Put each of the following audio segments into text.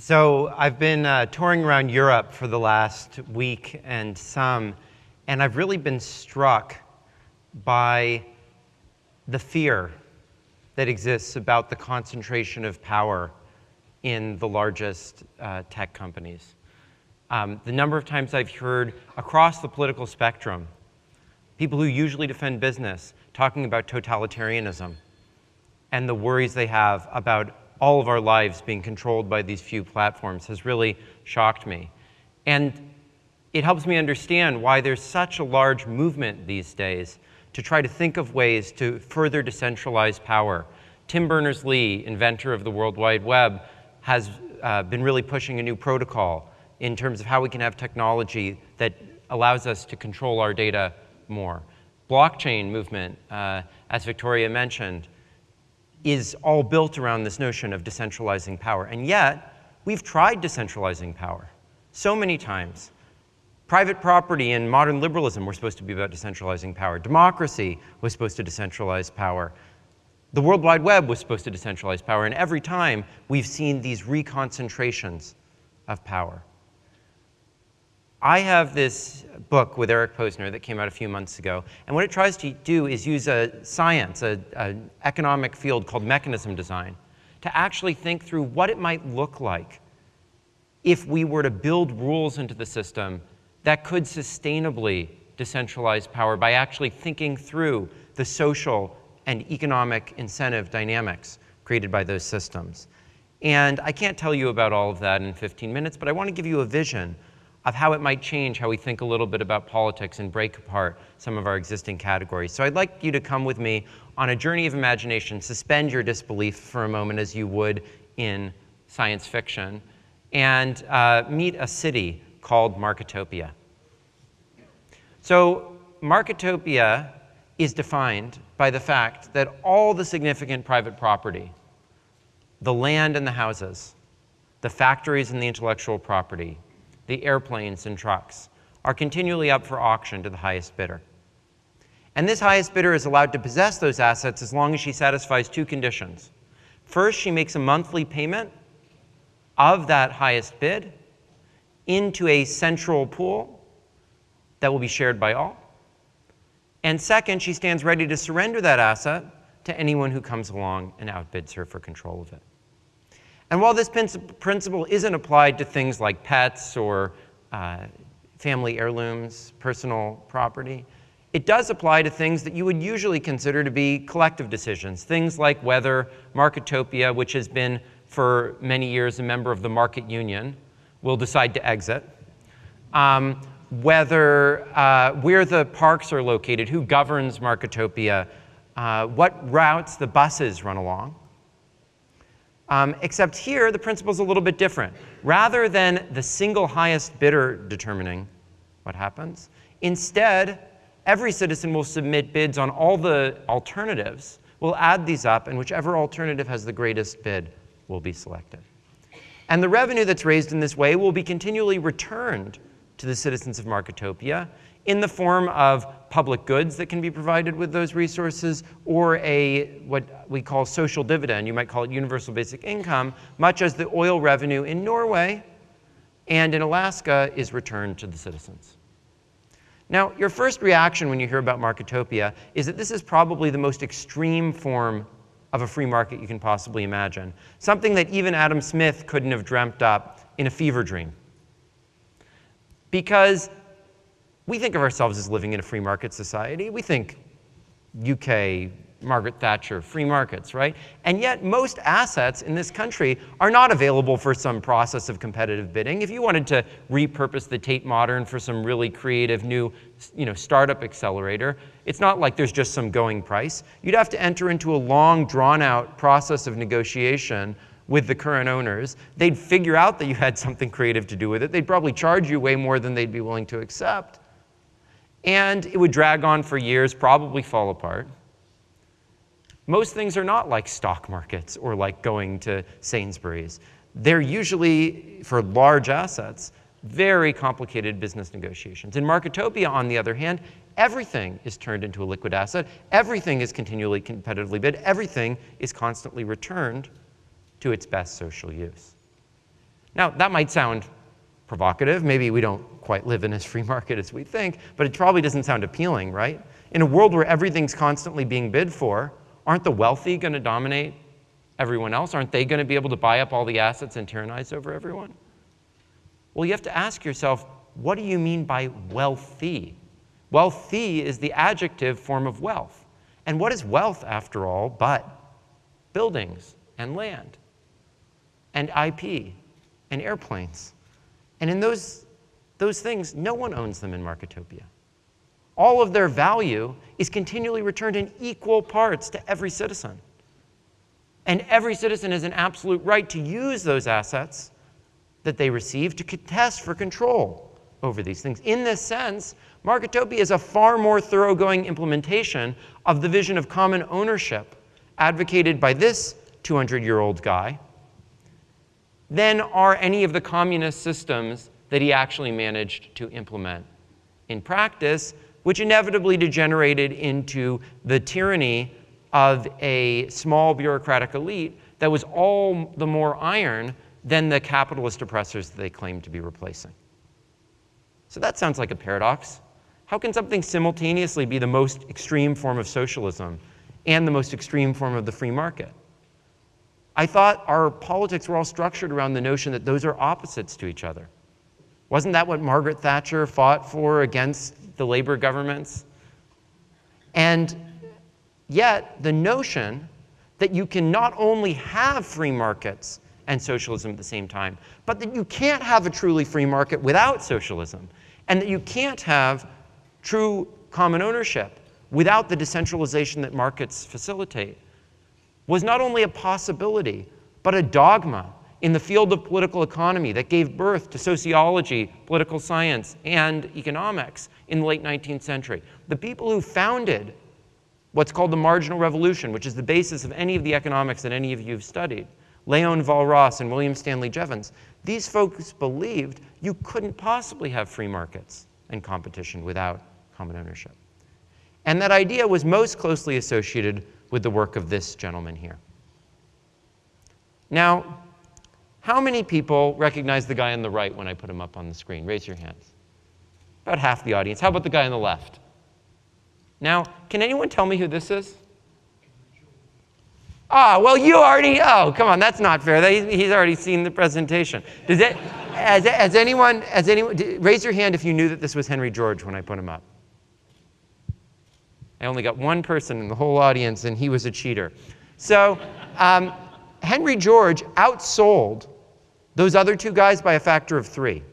So I've been touring around Europe for the last week and I've really been struck by the fear that exists about the concentration of power in the largest tech companies. The number of times I've heard across the political spectrum, people who usually defend business talking about totalitarianism and the worries they have about all of our lives being controlled by these few platforms has really shocked me. And it helps me understand why there's such a large movement these days to try to think of ways to further decentralize power. Tim Berners-Lee, inventor of the World Wide Web, has been really pushing a new protocol in terms of how we can have technology that allows us to control our data more. Blockchain movement, as Victoria mentioned, is all built around this notion of decentralizing power. And yet, we've tried decentralizing power so many times. Private property and modern liberalism were supposed to be about decentralizing power. Democracy was supposed to decentralize power. The World Wide Web was supposed to decentralize power. And every time, we've seen these reconcentrations of power. I have this book with Eric Posner that came out a few months ago, and what it tries to do is use a science, an economic field called mechanism design, to actually think through what it might look like if we were to build rules into the system that could sustainably decentralize power by actually thinking through the social and economic incentive dynamics created by those systems. And I can't tell you about all of that in 15 minutes, but I want to give you a vision of how it might change how we think a little bit about politics and break apart some of our existing categories. So I'd like you to come with me on a journey of imagination, suspend your disbelief for a moment as you would in science fiction, and meet a city called Marketopia. So Marketopia is defined by the fact that all the significant private property, the land and the houses, the factories and the intellectual property, the airplanes and trucks, are continually up for auction to the highest bidder. And this highest bidder is allowed to possess those assets as long as she satisfies two conditions. First, she makes a monthly payment of that highest bid into a central pool that will be shared by all. And second, she stands ready to surrender that asset to anyone who comes along and outbids her for control of it. And while this principle isn't applied to things like pets or family heirlooms, personal property, it does apply to things that you would usually consider to be collective decisions. Things like whether Marketopia, which has been for many years a member of the market union, will decide to exit. Where the parks are located, who governs Marketopia, what routes the buses run along. Except here, the principle's a little bit different. Rather than the single highest bidder determining what happens, instead, every citizen will submit bids on all the alternatives. We'll add these up, and whichever alternative has the greatest bid will be selected. And the revenue that's raised in this way will be continually returned to the citizens of Marketopia in the form of public goods that can be provided with those resources, or what we call social dividend. You might call it universal basic income, much as the oil revenue in Norway and in Alaska is returned to the citizens. Now, your first reaction when you hear about Marketopia is that this is probably the most extreme form of a free market you can possibly imagine, something that even Adam Smith couldn't have dreamt up in a fever dream. Because we think of ourselves as living in a free market society. We think UK, Margaret Thatcher, free markets, right? And yet most assets in this country are not available for some process of competitive bidding. If you wanted to repurpose the Tate Modern for some really creative new startup accelerator, it's not like there's just some going price. You'd have to enter into a long, drawn-out process of negotiation with the current owners. They'd figure out that you had something creative to do with it. They'd probably charge you way more than they'd be willing to accept. And it would drag on for years, probably fall apart. Most things are not like stock markets or like going to Sainsbury's. They're usually, for large assets, very complicated business negotiations. In Marketopia, on the other hand, everything is turned into a liquid asset. Everything is continually competitively bid. Everything is constantly returned to its best social use. Now, that might sound provocative. Maybe we don't quite live in as free market as we think, but it probably doesn't sound appealing, right? In a world where everything's constantly being bid for, aren't the wealthy going to dominate everyone else? Aren't they going to be able to buy up all the assets and tyrannize over everyone? Well, you have to ask yourself, what do you mean by wealthy? Wealthy is the adjective form of wealth. And what is wealth, after all, but buildings and land and IP and airplanes? And in those things, no one owns them in Marketopia. All of their value is continually returned in equal parts to every citizen. And every citizen has an absolute right to use those assets that they receive to contest for control over these things. In this sense, Marketopia is a far more thoroughgoing implementation of the vision of common ownership advocated by this 200-year-old guy than are any of the communist systems that he actually managed to implement in practice, which inevitably degenerated into the tyranny of a small bureaucratic elite that was all the more iron than the capitalist oppressors that they claimed to be replacing. So that sounds like a paradox. How can something simultaneously be the most extreme form of socialism and the most extreme form of the free market? I thought our politics were all structured around the notion that those are opposites to each other. Wasn't that what Margaret Thatcher fought for against the Labour governments? And yet, the notion that you can not only have free markets and socialism at the same time, but that you can't have a truly free market without socialism, and that you can't have true common ownership without the decentralization that markets facilitate, was not only a possibility, but a dogma in the field of political economy that gave birth to sociology, political science, and economics in the late 19th century. The people who founded what's called the marginal revolution, which is the basis of any of the economics that any of you have studied, Leon Walras and William Stanley Jevons, these folks believed you couldn't possibly have free markets and competition without common ownership. And that idea was most closely associated with the work of this gentleman here. Now, how many people recognize the guy on the right when I put him up on the screen? Raise your hands. About half the audience. How about the guy on the left? Now, can anyone tell me who this is? Ah, well, you already, oh, come on, that's not fair. He's already seen the presentation. Has anyone, raise your hand if you knew that this was Henry George when I put him up. I only got one person in the whole audience, and he was a cheater. So Henry George outsold those other two guys by a factor of 3.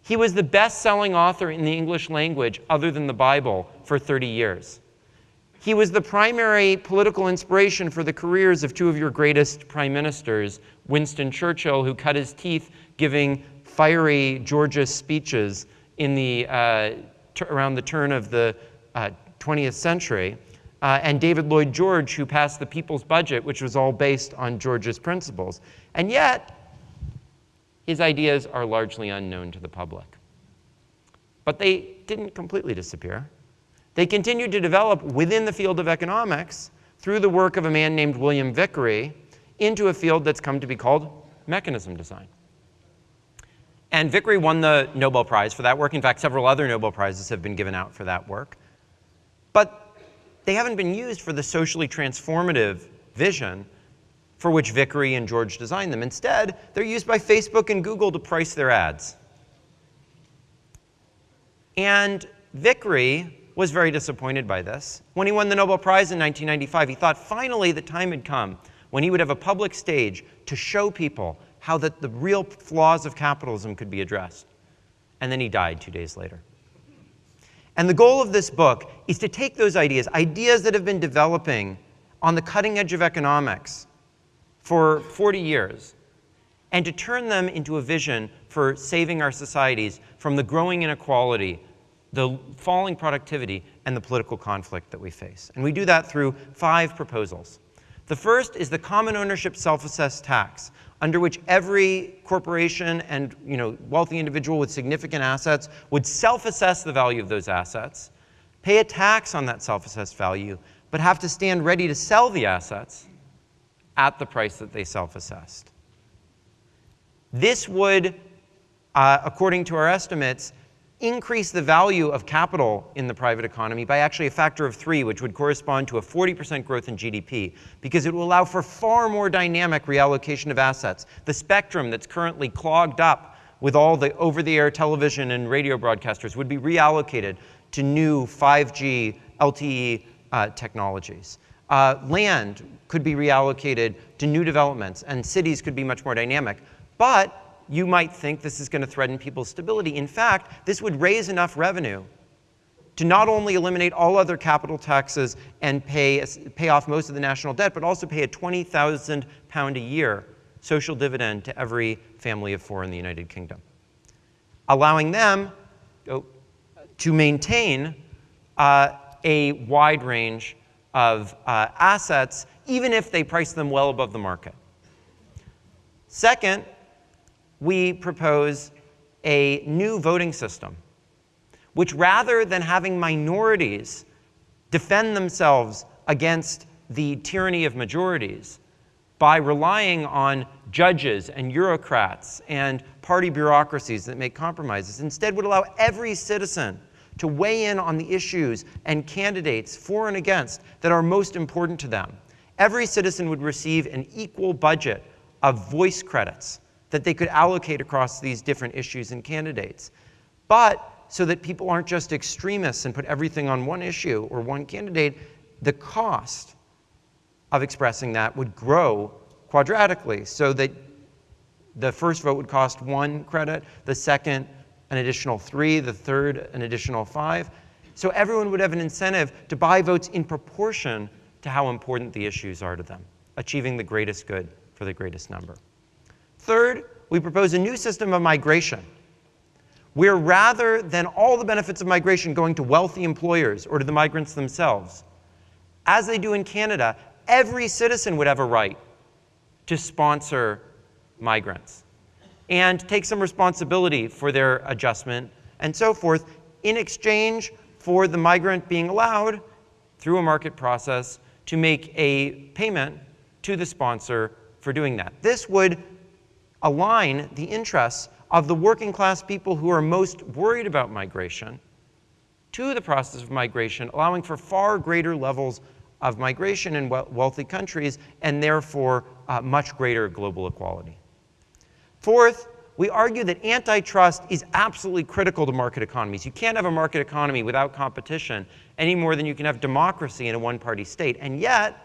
He was the best-selling author in the English language, other than the Bible, for 30 years. He was the primary political inspiration for the careers of two of your greatest prime ministers, Winston Churchill, who cut his teeth giving fiery Georgist speeches in the, around the turn of the 20th century, and David Lloyd George, who passed the People's Budget, which was all based on George's principles. And yet, his ideas are largely unknown to the public. But they didn't completely disappear. They continued to develop within the field of economics through the work of a man named William Vickrey into a field that's come to be called mechanism design. And Vickrey won the Nobel Prize for that work. In fact, several other Nobel Prizes have been given out for that work. But they haven't been used for the socially transformative vision for which Vickrey and George designed them. Instead, they're used by Facebook and Google to price their ads. And Vickrey was very disappointed by this. When he won the Nobel Prize in 1995, he thought finally the time had come when he would have a public stage to show people how that the real flaws of capitalism could be addressed. And then he died 2 days later. And the goal of this book is to take those ideas that have been developing on the cutting edge of economics for 40 years, and to turn them into a vision for saving our societies from the growing inequality, the falling productivity, and the political conflict that we face. And we do that through 5 proposals. The first is the common ownership self-assessed tax, under which every corporation and wealthy individual with significant assets would self-assess the value of those assets, pay a tax on that self-assessed value, but have to stand ready to sell the assets at the price that they self-assessed. This would, according to our estimates, increase the value of capital in the private economy by actually a factor of 3, which would correspond to a 40% growth in GDP, because it will allow for far more dynamic reallocation of assets. The spectrum that's currently clogged up with all the over-the-air television and radio broadcasters would be reallocated to new 5G LTE technologies. Land could be reallocated to new developments, and cities could be much more dynamic. But you might think this is going to threaten people's stability. In fact, this would raise enough revenue to not only eliminate all other capital taxes and pay off most of the national debt, but also pay a £20,000 a year social dividend to every family of 4 in the United Kingdom, allowing them to maintain a wide range of assets, even if they price them well above the market. Second, we propose a new voting system, which rather than having minorities defend themselves against the tyranny of majorities by relying on judges and bureaucrats and party bureaucracies that make compromises, instead would allow every citizen to weigh in on the issues and candidates for and against that are most important to them. Every citizen would receive an equal budget of voice credits that they could allocate across these different issues and candidates. But so that people aren't just extremists and put everything on one issue or one candidate, the cost of expressing that would grow quadratically, so that the first vote would cost 1 credit, the second an additional 3, the third an additional 5. So everyone would have an incentive to buy votes in proportion to how important the issues are to them, achieving the greatest good for the greatest number. Third, we propose a new system of migration, where rather than all the benefits of migration going to wealthy employers or to the migrants themselves, as they do in Canada, every citizen would have a right to sponsor migrants and take some responsibility for their adjustment and so forth, in exchange for the migrant being allowed, through a market process, to make a payment to the sponsor for doing that. This would align the interests of the working class people who are most worried about migration to the process of migration, allowing for far greater levels of migration in wealthy countries and therefore much greater global equality. Fourth, we argue that antitrust is absolutely critical to market economies. You can't have a market economy without competition any more than you can have democracy in a one-party state. And yet,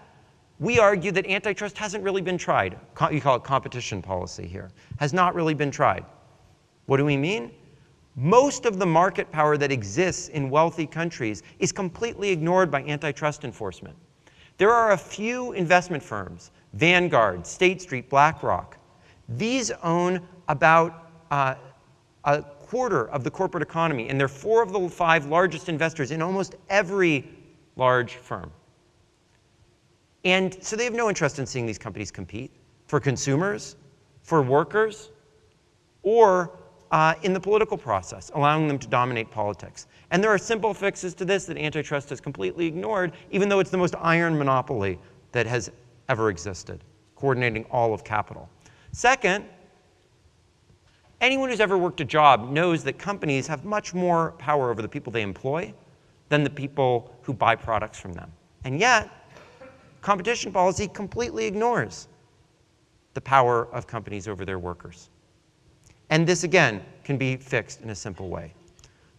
we argue that antitrust hasn't really been tried. You call it competition policy here. Has not really been tried. What do we mean? Most of the market power that exists in wealthy countries is completely ignored by antitrust enforcement. There are a few investment firms, Vanguard, State Street, BlackRock. These own about a quarter of the corporate economy, and they're 4 of the 5 largest investors in almost every large firm. And so they have no interest in seeing these companies compete for consumers, for workers, or in the political process, allowing them to dominate politics. And there are simple fixes to this that antitrust has completely ignored, even though it's the most iron monopoly that has ever existed, coordinating all of capital. Second, anyone who's ever worked a job knows that companies have much more power over the people they employ than the people who buy products from them. And yet, competition policy completely ignores the power of companies over their workers. And this, again, can be fixed in a simple way.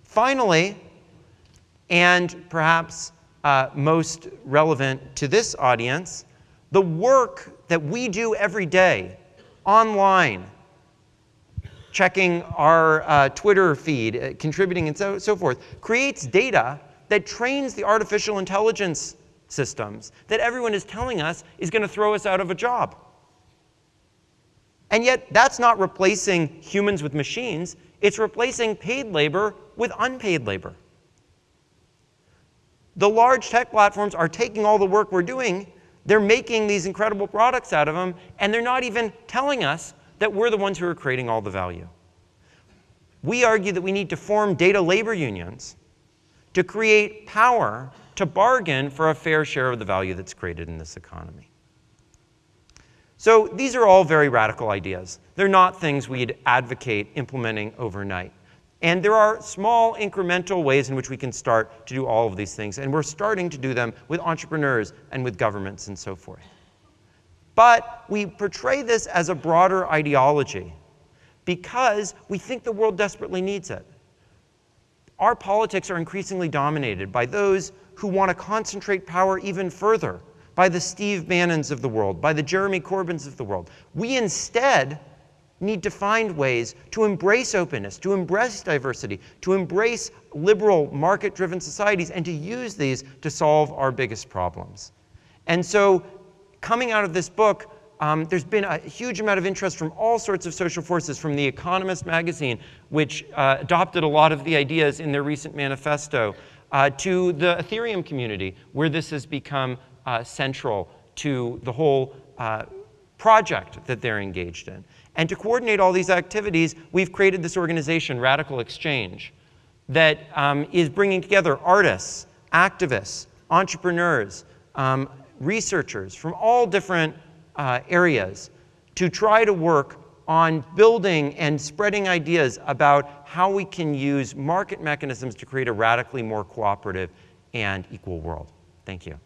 Finally, and perhaps most relevant to this audience, the work that we do every day online, checking our Twitter feed, contributing, and so forth, creates data that trains the artificial intelligence systems that everyone is telling us is going to throw us out of a job. And yet, that's not replacing humans with machines. It's replacing paid labor with unpaid labor. The large tech platforms are taking all the work we're doing, they're making these incredible products out of them, and they're not even telling us that we're the ones who are creating all the value. We argue that we need to form data labor unions to create power to bargain for a fair share of the value that's created in this economy. So these are all very radical ideas. They're not things we'd advocate implementing overnight. And there are small incremental ways in which we can start to do all of these things. And we're starting to do them with entrepreneurs and with governments and so forth. But we portray this as a broader ideology because we think the world desperately needs it. Our politics are increasingly dominated by those who want to concentrate power even further, by the Steve Bannons of the world, by the Jeremy Corbyns of the world. We instead need to find ways to embrace openness, to embrace diversity, to embrace liberal, market-driven societies, and to use these to solve our biggest problems. And so, coming out of this book, there's been a huge amount of interest from all sorts of social forces, from The Economist magazine, which adopted a lot of the ideas in their recent manifesto, to the Ethereum community, where this has become central to the whole project that they're engaged in. And to coordinate all these activities, we've created this organization, Radical Exchange, that is bringing together artists, activists, entrepreneurs, researchers from all different areas to try to work on building and spreading ideas about how we can use market mechanisms to create a radically more cooperative and equal world. Thank you.